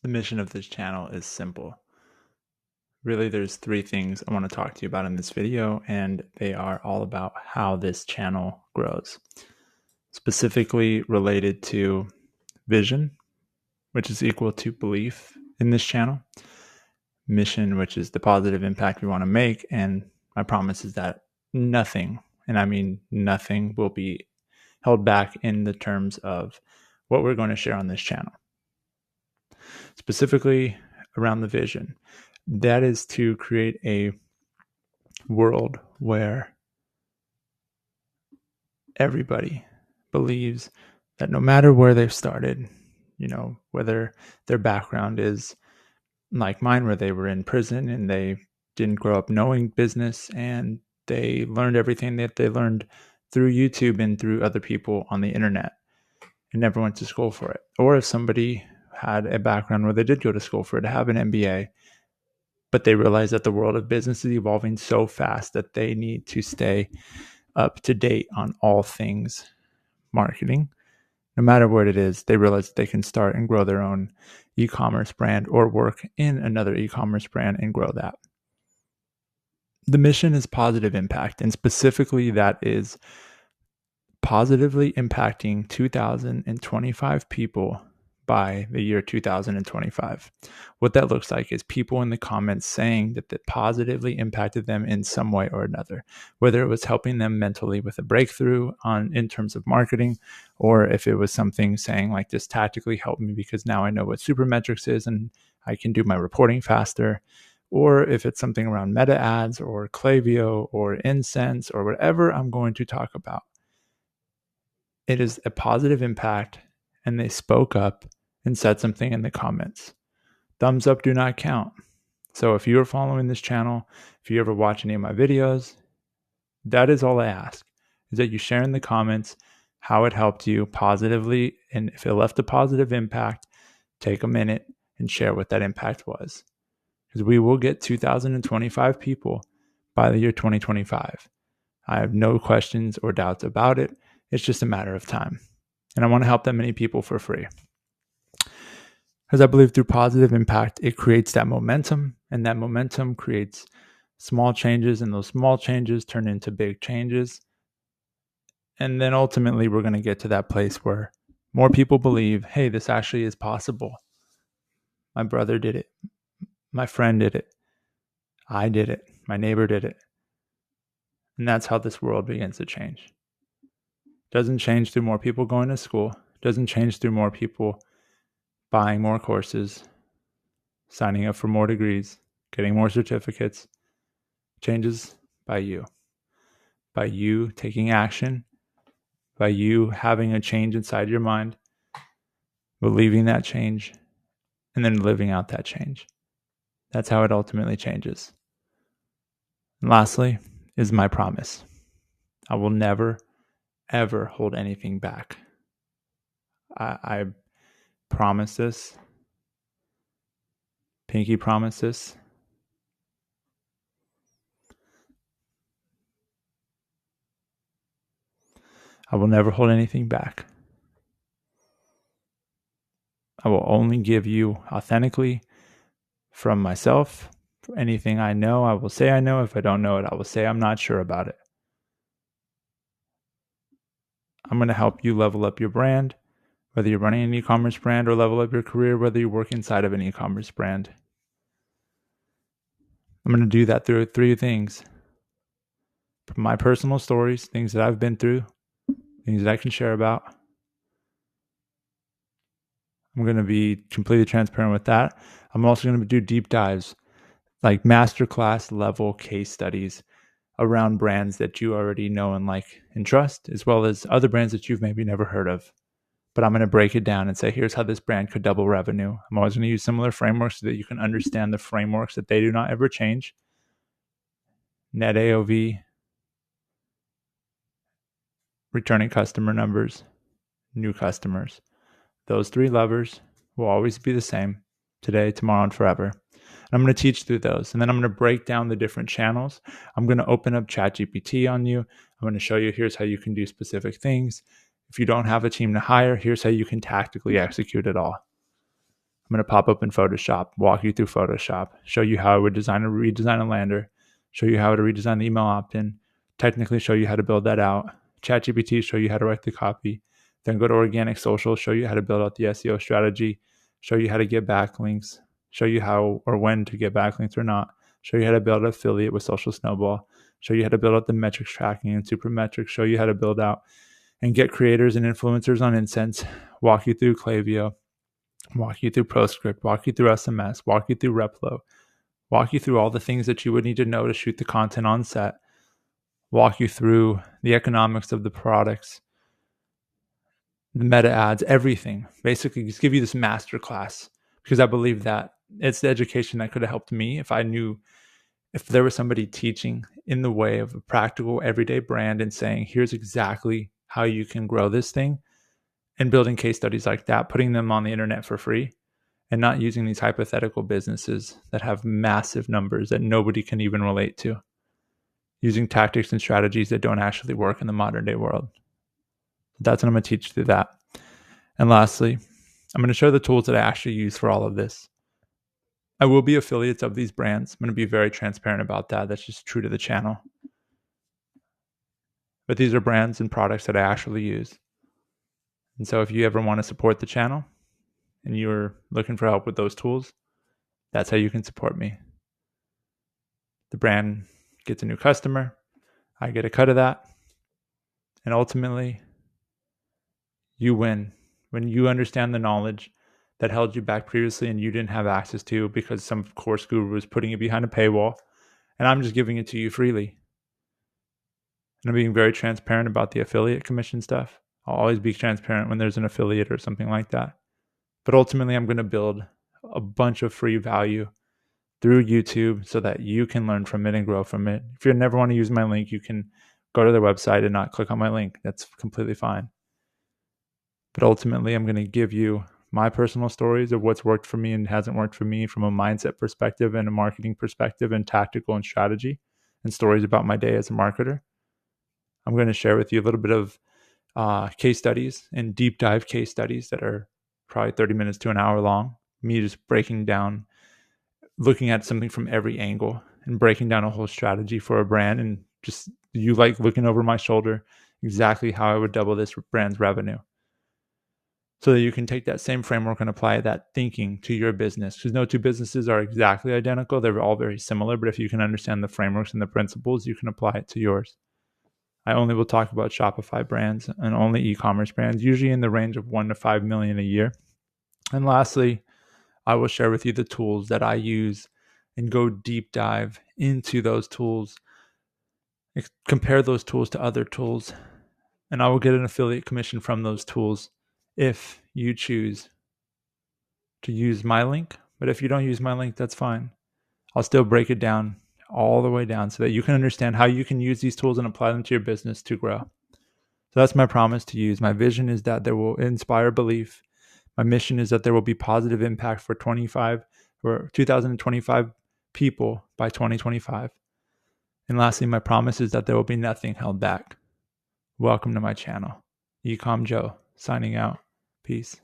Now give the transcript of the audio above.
The mission of this channel is simple. Really, there's three things I want to talk to you about in this video, and they are all about how this channel grows. Specifically related to vision, which is equal to belief in this channel, mission, which is the positive impact we want to make, and my promise is that nothing, and I mean nothing, will be held back in the terms of what we're going to share on this channel. Specifically around the vision, that is to create a world where everybody believes that no matter where they've started, whether their background is like mine, where they were in prison and they didn't grow up knowing business and they learned everything that they learned through YouTube and through other people on the internet and never went to school for it. Or if somebody had a background where they did go to school for it, to have an MBA, but they realize that the world of business is evolving so fast that they need to stay up to date on all things marketing. No matter what it is, they realize that they can start and grow their own e-commerce brand or work in another e-commerce brand and grow that. The mission is positive impact, and specifically that is positively impacting 2,025 people by the year 2025. What that looks like is people in the comments saying that that positively impacted them in some way or another, whether it was helping them mentally with a breakthrough in terms of marketing, or if it was something saying like, this tactically helped me because now I know what Supermetrics is and I can do my reporting faster, or if it's something around meta ads or Klaviyo or Incense or whatever I'm going to talk about. It is a positive impact, and they spoke up and said something in the comments. Thumbs up do not count. So if you are following this channel, if you ever watch any of my videos, that is all I ask, is that you share in the comments how it helped you positively, and if it left a positive impact, take a minute and share what that impact was. Because we will get 2,025 people by the year 2025. I have no questions or doubts about it. It's just a matter of time. And I want to help that many people for free. Because I believe through positive impact, it creates that momentum, and that momentum creates small changes, and those small changes turn into big changes. And then ultimately, we're going to get to that place where more people believe, hey, this actually is possible. My brother did it. My friend did it. I did it. My neighbor did it. And that's how this world begins to change. Doesn't change through more people going to school. Doesn't change through more people buying more courses, signing up for more degrees, getting more certificates. Changes by you. By you taking action, by you having a change inside your mind, believing that change, and then living out that change. That's how it ultimately changes. And lastly is my promise. I will never, ever hold anything back. I promise this. Pinky promise this. I will never hold anything back. I will only give you authentically from myself. For anything I know, I will say I know. If I don't know it, I will say I'm not sure about it. I'm going to help you level up your brand, whether you're running an e-commerce brand, or level up your career, whether you work inside of an e-commerce brand. I'm going to do that through three things. My personal stories, things that I've been through, things that I can share about. I'm going to be completely transparent with that. I'm also going to do deep dives, like masterclass level case studies around brands that you already know and like and trust, as well as other brands that you've maybe never heard of. But I'm going to break it down and say, here's how this brand could double revenue. I'm always going to use similar frameworks so that you can understand the frameworks, that they do not ever change. Net AOV, returning customer numbers, new customers. Those three levers will always be the same today, tomorrow, and forever. And I'm going to teach through those. And then I'm going to break down the different channels. I'm going to open up ChatGPT on you. I'm going to show you, here's how you can do specific things. If you don't have a team to hire, here's how you can tactically execute it all. I'm going to pop up in Photoshop, walk you through Photoshop, show you how I would redesign a lander, show you how to redesign the email opt-in, technically show you how to build that out. ChatGPT, show you how to write the copy. Then go to organic social, show you how to build out the SEO strategy, show you how to get backlinks, show you how or when to get backlinks or not, show you how to build an affiliate with Social Snowball, show you how to build out the metrics tracking and Supermetrics, show you how to build out and get creators and influencers on Incense, walk you through Klaviyo, walk you through ProScript, walk you through SMS, walk you through Replo, walk you through all the things that you would need to know to shoot the content on set, walk you through the economics of the products, the meta ads, everything. Basically, just give you this master class because I believe that it's the education that could have helped me if there was somebody teaching in the way of a practical everyday brand and saying, here's exactly how you can grow this thing, and building case studies like that, putting them on the internet for free and not using these hypothetical businesses that have massive numbers that nobody can even relate to, using tactics and strategies that don't actually work in the modern day world. That's what I'm going to teach through that. And lastly, I'm going to show the tools that I actually use for all of this. I will be affiliates of these brands. I'm going to be very transparent about that. That's just true to the channel. But these are brands and products that I actually use. And so if you ever want to support the channel and you're looking for help with those tools, that's how you can support me. The brand gets a new customer. I get a cut of that. And ultimately, you win when you understand the knowledge that held you back previously and you didn't have access to because some course guru was putting it behind a paywall, and I'm just giving it to you freely. And I'm being very transparent about the affiliate commission stuff. I'll always be transparent when there's an affiliate or something like that. But ultimately, I'm going to build a bunch of free value through YouTube so that you can learn from it and grow from it. If you never want to use my link, you can go to their website and not click on my link. That's completely fine. But ultimately, I'm going to give you my personal stories of what's worked for me and hasn't worked for me from a mindset perspective and a marketing perspective and tactical and strategy, and stories about my day as a marketer. I'm going to share with you a little bit of case studies and deep dive case studies that are probably 30 minutes to an hour long. Me just breaking down, looking at something from every angle and breaking down a whole strategy for a brand, and just you like looking over my shoulder exactly how I would double this brand's revenue, so that you can take that same framework and apply that thinking to your business. Because no two businesses are exactly identical. They're all very similar. But if you can understand the frameworks and the principles, you can apply it to yours. I only will talk about Shopify brands and only e-commerce brands, usually in the range of 1 to 5 million a year. And lastly, I will share with you the tools that I use and go deep dive into those tools, compare those tools to other tools, and I will get an affiliate commission from those tools if you choose to use my link. But if you don't use my link, that's fine. I'll still break it down all the way down so that you can understand how you can use these tools and apply them to your business to grow. So that's my promise to you. My vision is that there will inspire belief. My mission is that there will be positive impact for 2025 people by 2025. And lastly, my promise is that there will be nothing held back. Welcome to my channel. eCom Joe, signing out. Peace.